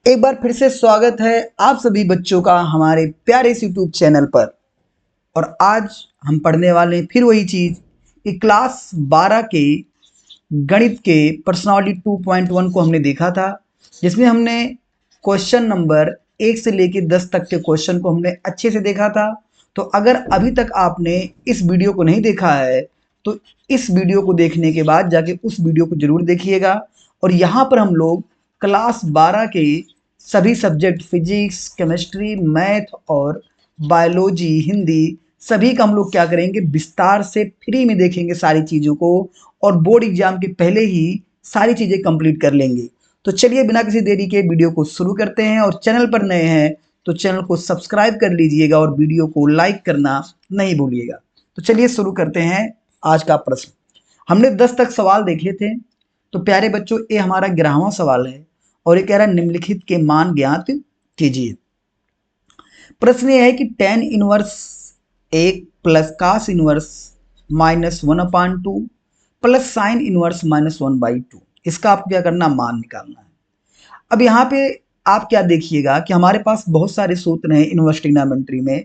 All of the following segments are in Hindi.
एक बार फिर से स्वागत है आप सभी बच्चों का हमारे प्यारे इस यूट्यूब चैनल पर। और आज हम पढ़ने वाले हैं फिर वही चीज़ कि क्लास 12 के गणित के पर्सनालिटी 2.1 को हमने देखा था, जिसमें हमने क्वेश्चन नंबर 1 से लेकर 10 तक के क्वेश्चन को हमने अच्छे से देखा था। तो अगर अभी तक आपने इस वीडियो को नहीं देखा है तो इस वीडियो को देखने के बाद जाके उस वीडियो को जरूर देखिएगा। और यहाँ पर हम लोग क्लास 12 के सभी सब्जेक्ट फिजिक्स, केमिस्ट्री, मैथ और बायोलॉजी, हिंदी सभी का हम लोग क्या करेंगे, विस्तार से फ्री में देखेंगे सारी चीज़ों को, और बोर्ड एग्जाम के पहले ही सारी चीज़ें कंप्लीट कर लेंगे। तो चलिए बिना किसी देरी के वीडियो को शुरू करते हैं। और चैनल पर नए हैं तो चैनल को सब्सक्राइब कर लीजिएगा और वीडियो को लाइक करना नहीं भूलिएगा। तो चलिए शुरू करते हैं आज का प्रश्न। हमने 10 तक सवाल देखे थे। तो प्यारे बच्चों, ये हमारा 11वां सवाल है और ये कह रहा है निम्नलिखित के मान ज्ञात कीजिए। प्रश्न ये है कि tan inverse 1 plus cos inverse -1/2 plus sine inverse -1/2, इसका आपको क्या करना, मान निकालना है। अब यहाँ पे आप क्या देखिएगा कि हमारे पास बहुत सारे सूत्र हैं इनवर्स ट्रिग्नोमेट्री में,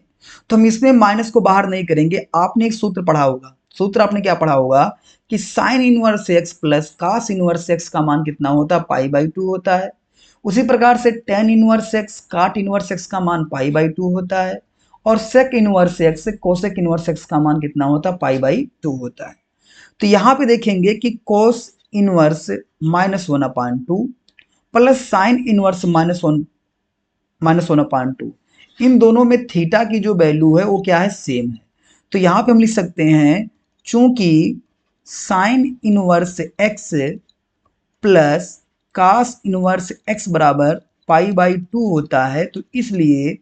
तो हम इसमें माइनस को बाहर नहीं करेंगे। आपने एक सूत्र पढ़ा होगा, सूत्र आपने क्या पढ़ा होगा कि sine inverse x plus cos inverse x का मान कितना होता है, पाई/2 होता है। उसी प्रकार से tan inverse x cot inverse x का मान पाई/2 होता है, और sec inverse x cosec inverse x का मान कितना होता है, पाई/2 होता है। तो यहाँ पे देखेंगे कि cos inverse -1/2 plus sine inverse -1/2, इन दोनों में थीटा की जो वैल्यू है वो क्या है, सेम है। तो यहाँ पे हम लिख सकते हैं चूंकि sine inverse x plus cos inverse x बराबर पाई/2 होता है, तो इसलिए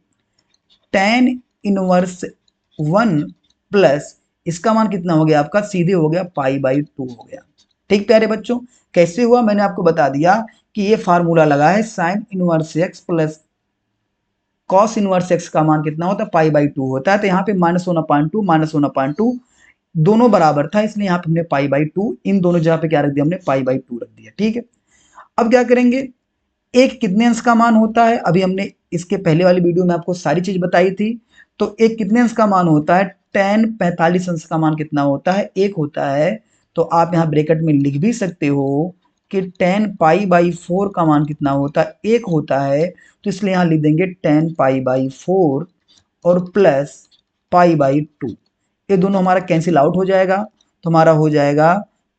टेन इनवर्स 1 प्लस इसका मान कितना हो गया आपका, सीधे हो गया पाई/2 हो गया। ठीक प्यारे बच्चों, कैसे हुआ मैंने आपको बता दिया कि ये फार्मूला लगा है sign inverse x plus cos inverse x का मान कितना होता है, पाई/2 होता है। तो यहाँ पे -1/2 दोनों बराबर था, इसलिए यहाँ पे हमने पाई/2, इन दोनों जगह पे क्या रख दिया, हमने पाई/2 रख दिया। ठीक है, अब क्या करेंगे, एक कितने अंश का मान होता है, अभी हमने इसके पहले वाली वीडियो में आपको सारी चीज बताई थी। तो एक कितने अंश का मान होता है, tan 45 अंश का मान कितना होता है, एक होता है। तो आप यहाँ ब्रैकेट में लिख भी सकते हो कि tan पाई/4 का मान कितना होता है, एक होता है। तो इसलिए यहाँ लिख देंगे tan पाई/4 और प्लस पाई/2, ये दोनों हमारा कैंसिल आउट हो जाएगा। तो हमारा हो जाएगा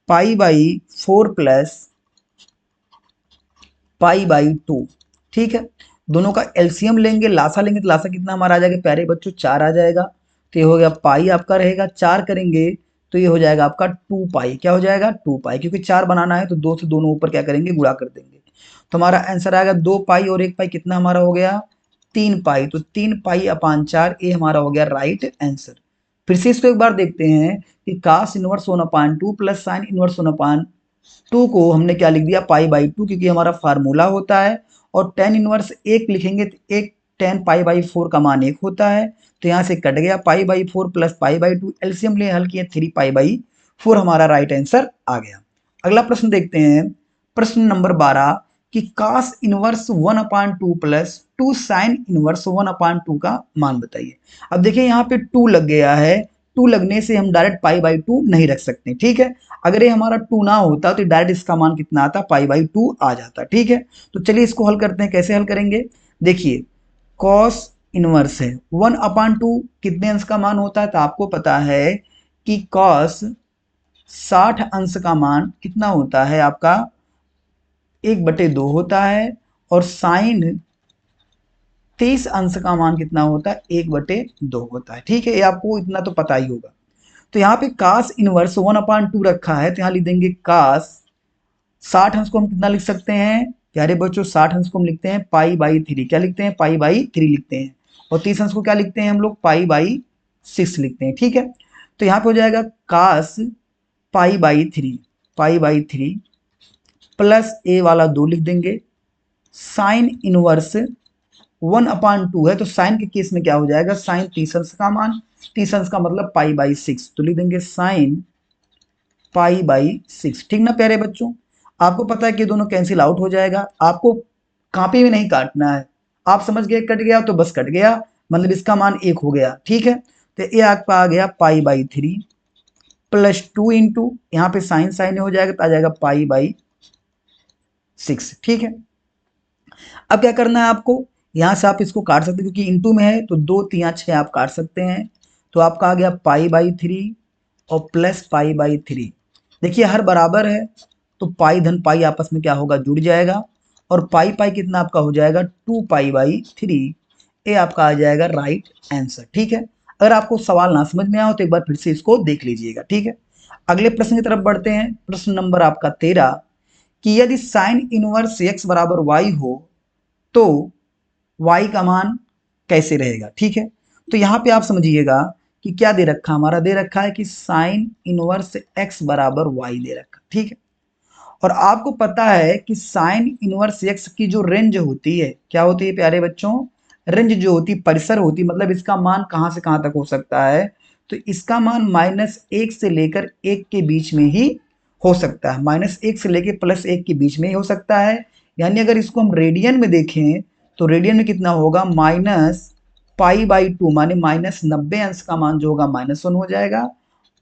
पाई/4 प्लस पाई/2। ठीक है, दोनों का एलसीएम लेंगे, लासा लेंगे, तो लासा कितना हमारा आ जाएगा प्यारे बच्चों, 4 आ जाएगा। तो ये हो गया पाई आपका रहेगा, 4 करेंगे तो ये हो जाएगा आपका 2 पाई। क्या हो जाएगा, 2 पाई, क्योंकि 4 बनाना है तो 2 से दोनों ऊपर क्या करेंगे, गुणा कर देंगे। तो हमारा आंसर आएगा 2 पाई और 1 पाई, कितना हमारा हो गया, 3 पाई। तो 3 पाई/4 ये हमारा हो गया राइट आंसर। फिर से इसको एक बार देखते हैं कि कास इनवर्स 1/2 प्लस साइन इनवर्स 1/2 को हमने क्या लिख दिया, पाई/2, क्योंकि हमारा फार्मूला होता है। और टेन इनवर्स एक लिखेंगे तो एक टेन पाई/4 का मान एक होता है, तो यहाँ से कट गया पाई/4 प्लस पाई/2, एलसीएम ले हल किए 3 पाई/4, हमारा राइट आंसर आ गया। अगला प्रश्न देखते हैं, प्रश्न नंबर 12 कि कास इनवर्स 1/2 प्लस 2 साइन इनवर्स 1/2 का मान बताइए। अब देखिए यहाँ पे 2 लग गया है, 2 लगने से हम डायरेक्ट पाई/2 नहीं रख सकते। ठीक है, अगर ये हमारा 2 ना होता तो डायरेक्ट इसका मान कितना आता, पाई/2 आ जाता। ठीक है, तो चलिए इसको हल करते हैं। कैसे हल करेंगे, देखिए कॉस इनवर्स है 1/2, कितने अंश का मान होता है, तो आपको पता है कि कॉस 60 अंश का मान कितना होता है आपका, 1/2 होता है। और साइन 30 अंश का मान कितना होता है, 1/2 होता है। ठीक है, ये आपको इतना तो पता ही होगा। तो यहाँ पे कास इनवर्स 1/2 रखा है, तो यहाँ लिख देंगे कास 60 अंश को हम कितना लिख सकते हैं प्यारे बच्चों, 60 अंश को हम लिखते हैं पाई/3। क्या लिखते हैं, पाई/3 लिखते हैं। और 30 अंश को क्या लिखते हैं हम लोग, पाई/6 लिखते हैं। ठीक है, तो यहाँ पे हो जाएगा कास पाई/3 प्लस ए वाला 2 लिख देंगे, साइन इनवर्स 1/2 है, तो साइन के केस में क्या हो जाएगा, साइन 30 अंश का मान, 30 अंश का मतलब पाई/6, तो लिख देंगे साइन पाई/6। ठीक ना प्यारे बच्चों, आपको पता है कि दोनों कैंसिल आउट हो जाएगा। आपको कॉपी में नहीं काटना है। आप समझ गए कट गया तो बस कट गया, मतलब इसका मान 1 हो गया। ठीक है, तो ये आपका आ गया पाई बाई 3 प्लस 2 इंटू यहाँ पे साइन साइन हो जाएगा तो आ जाएगा पाई बाई 6। ठीक है, अब क्या करना है आपको, यहाँ से आप इसको काट सकते हैं क्योंकि इंटू में है तो 2 3 6 आप काट सकते हैं। तो आपका आ गया पाई बाई 3 और प्लस पाई बाई 3। देखिए हर बराबर है तो पाई धन पाई आपस में क्या होगा, जुड़ जाएगा। और पाई पाई कितना आपका हो जाएगा 2 पाई बाई 3। ये आपका आ जाएगा राइट आंसर। ठीक है, अगर आपको सवाल ना समझ में आए तो एक बार फिर से इसको देख लीजिएगा। ठीक है, अगले प्रश्न की तरफ बढ़ते हैं। प्रश्न नंबर आपका 13 कि यदि साइन इनवर्स x बराबर y हो तो y का मान कैसे रहेगा। ठीक है, तो यहाँ पे आप समझिएगा कि क्या दे रखा, हमारा दे रखा है कि साइन इनवर्स x बराबर y दे रखा। ठीक है, और आपको पता है कि साइन इनवर्स x की जो रेंज होती है, क्या होती है प्यारे बच्चों, रेंज जो होती परिसर होती, मतलब इसका मान कहाँ से कहाँ तक हो सकता है, तो इसका मान -1 से लेकर 1 के बीच में ही हो सकता है। -1 से लेकर +1 के बीच में ही हो सकता है। यानी अगर इसको हम रेडियन में देखें तो रेडियन में कितना होगा, माइनस पाई बाई 2 माने -90 अंश का मान जो होगा -1 हो जाएगा,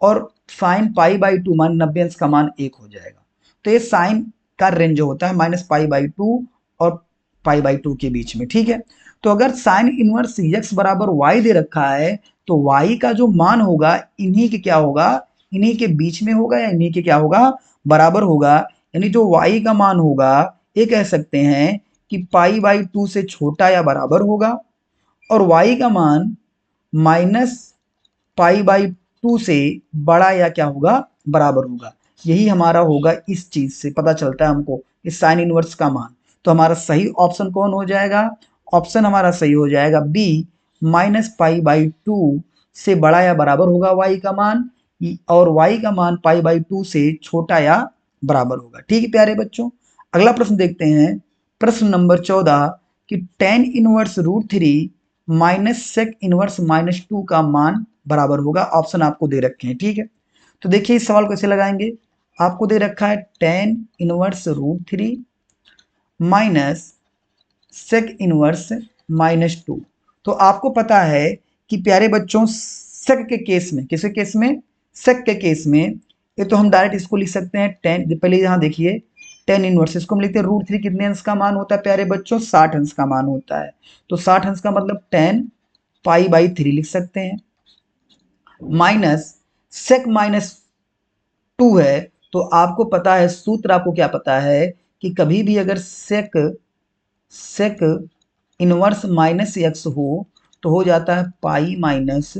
और साइन पाई बाई 2 माने 90 अंश का मान 1 हो जाएगा। तो ये साइन का रेंज जो होता है -पाई/2 और पाई/2 के बीच में। ठीक है, तो अगर साइन इनवर्स x बराबर y दे रखा है तो y का जो मान होगा इन्हीं के क्या होगा, इन्हीं के बीच में होगा या इन्हीं के क्या होगा, बराबर होगा। यानी जो y का मान होगा ये कह सकते हैं कि पाई/2 से छोटा या बराबर होगा, और y का मान -पाई/2 से बड़ा या क्या होगा, बराबर होगा। यही हमारा होगा, इस चीज से पता चलता है हमको इस साइन इनवर्स का मान। तो हमारा सही ऑप्शन कौन हो जाएगा, ऑप्शन हमारा सही हो जाएगा बी, -पाई/2 से बड़ा या बराबर होगा y का मान, और y का मान पाई/2 से छोटा या बराबर होगा। ठीक है प्यारे बच्चों, अगला प्रश्न देखते हैं। प्रश्न नंबर 14 कि tan inverse √3 minus sec inverse -2 का मान बराबर होगा। ऑप्शन आपको दे रखे हैं। ठीक है, तो देखिए इस सवाल को कैसे लगाएंगे। आपको दे रखा है tan inverse √3 minus sec inverse -2। तो आपको पता है कि प्यारे बच्चों सेक के केस में, किसके केस में, सेक के केस में, ये तो हम डायरेक्ट इसको लिख सकते हैं टेन, पहले यहाँ देखिए टेन इनवर्स, इसको हम लिखते हैं √3 कितने अंश का मान होता है प्यारे बच्चों, 60 अंश का मान होता है। तो 60 अंश का मतलब 10 पाई/3 लिख सकते हैं, माइनस सेक -2 है। तो आपको पता है सूत्र, आपको क्या पता है कि कभी भी अगर सेक इनवर्स -x हो तो हो जाता है pi minus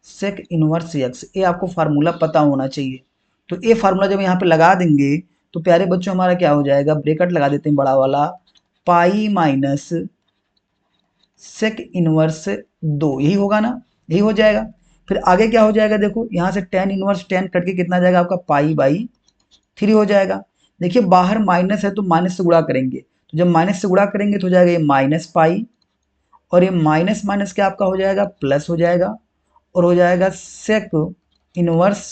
sec inverse x। ये आपको फार्मूला पता होना चाहिए। तो ये फार्मूला जब यहाँ पे लगा देंगे तो प्यारे बच्चों हमारा क्या हो जाएगा, ब्रैकेट लगा देते हैं बड़ा वाला, पाई माइनस सेक इनवर्स 2, यही होगा ना, यही हो जाएगा। फिर आगे क्या हो जाएगा, देखो यहाँ से tan इनवर्स 10 कट के कितना जाएगा आपका पाई/3 हो जाएगा। देखिए बाहर माइनस है तो माइनस से गुणा करेंगे, तो जब माइनस से गुणा करेंगे तो हो जाएगा ये माइनस पाई, और ये माइनस माइनस क्या आपका हो जाएगा, प्लस हो जाएगा, और हो जाएगा सेक इनवर्स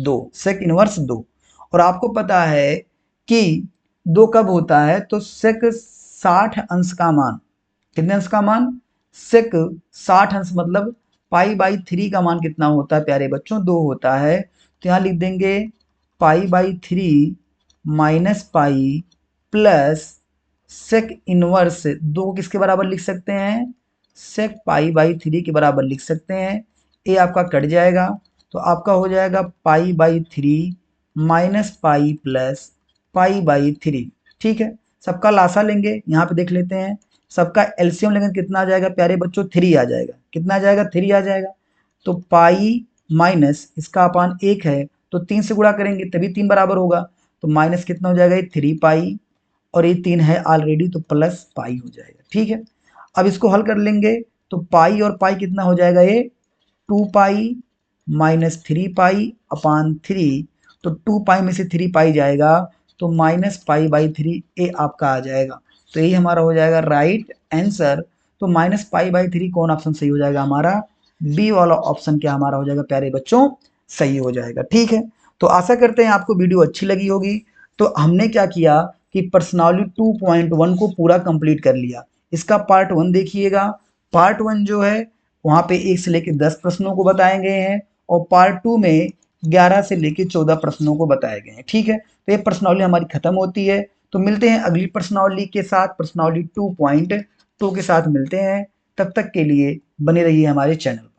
2, सेक इनवर्स 2। और आपको पता है कि 2 कब होता है, तो सेक 60 अंश का मान, कितने अंश का मान, सेक 60 अंश मतलब पाई/3 का मान कितना होता है प्यारे बच्चों, 2 होता है। तो यहाँ लिख देंगे पाई/3 minus pi plus sec inverse 2 को किसके बराबर लिख सकते हैं, सेक पाई/3 के बराबर लिख सकते हैं। ये आपका कट जाएगा तो आपका हो जाएगा पाई/3 माइनस पाई प्लस पाई/3। ठीक है, सबका लासा लेंगे, यहाँ पे देख लेते हैं, सबका एलसीएम लेंगे कितना आ जाएगा प्यारे बच्चों, 3 आ जाएगा। कितना आ जाएगा, 3 आ जाएगा। तो पाई माइनस इसका अपान 1 है तो 3 से गुणा करेंगे तभी 3 बराबर होगा, तो माइनस कितना हो जाएगा, ये 3 पाई, और ये 3 है ऑलरेडी तो प्लस पाई हो जाएगा। ठीक है, अब इसको हल कर लेंगे तो पाई और पाई कितना हो जाएगा, ये 2 पाई माइनस 3 पाई अपान 3, तो 2 पाई में से 3 पाई जाएगा तो -पाई/3 ये आपका आ जाएगा। तो यही हमारा हो जाएगा राइट आंसर। तो -पाई/3 कौन ऑप्शन सही हो जाएगा हमारा, बी वाला ऑप्शन क्या हमारा हो जाएगा प्यारे बच्चों, सही हो जाएगा। ठीक है, तो आशा करते हैं आपको वीडियो अच्छी लगी होगी। तो हमने क्या किया कि पर्सनालिटी 2.1 को पूरा कंप्लीट कर लिया। इसका पार्ट 1 देखिएगा। पार्ट 1 जो है वहाँ पे 1 से लेके 10 प्रश्नों को बताए गए हैं और पार्ट 2 में 11 से लेके 14 प्रश्नों को बताए गए हैं। ठीक है, तो ये पर्सनालिटी हमारी खत्म होती है। तो मिलते हैं अगली पर्सनालिटी के साथ, पर्सनालिटी 2.2 के साथ मिलते हैं। तब तक के लिए बने रहिए हमारे चैनल पर।